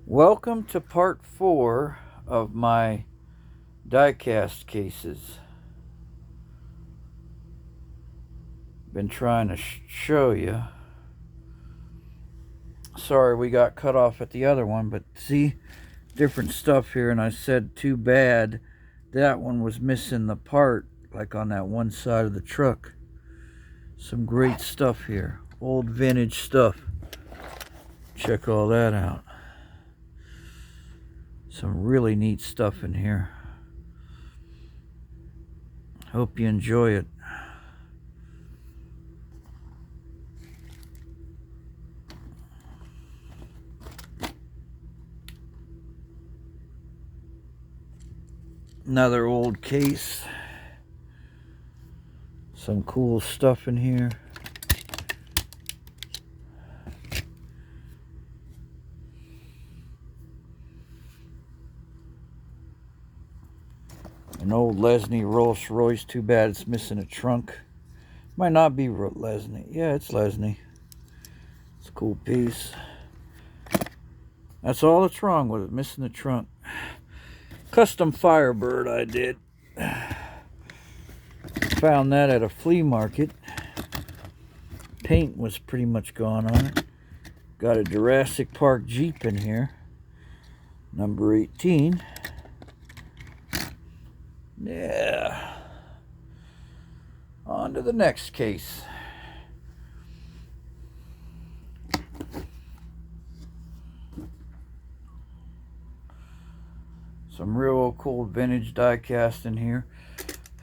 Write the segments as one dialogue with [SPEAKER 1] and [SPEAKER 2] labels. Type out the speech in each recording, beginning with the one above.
[SPEAKER 1] Welcome to part 4 of my diecast cases. Been trying to show you. Sorry we got cut off at the other one, but see, different stuff here, and I said too bad that one was missing the part, like on that one side of the truck. Some great stuff here, old vintage stuff. Check all that out. Some really neat stuff in here. Hope you enjoy it. Another old case. Some cool stuff in here. An old Lesney Rolls Royce. Too bad it's missing a trunk. Might not be Lesney. Yeah, it's Lesney. It's a cool piece. That's all that's wrong with it, missing the trunk. Custom Firebird I did. Found that at a flea market. Paint was pretty much gone on it. Got a Jurassic Park Jeep in here. Number 18. Yeah. On to the next case. Some real cool vintage diecast in here.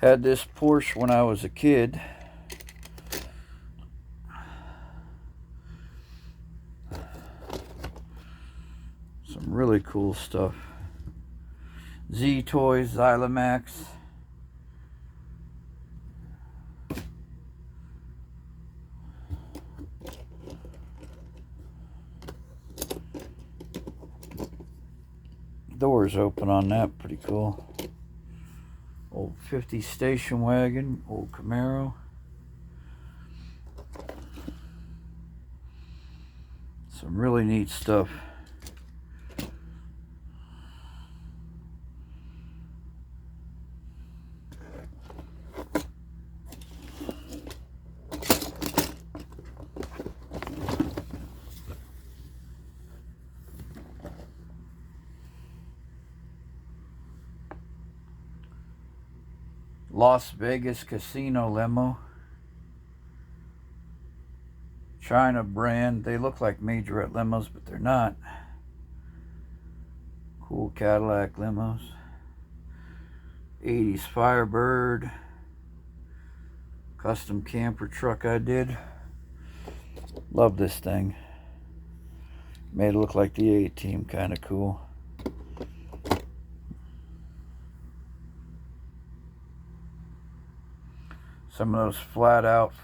[SPEAKER 1] Had this Porsche when I was a kid. Some really cool stuff. Z-Toys, Xylomax. Doors open on that, pretty cool. Old 50 station wagon, old Camaro. Some really neat stuff. Las Vegas Casino Limo. China brand. They look like Majorette limos, but they're not. Cool Cadillac limos. 80s Firebird. Custom camper truck I did. Love this thing. Made it look like the A-Team, kind of cool. Some of those flat out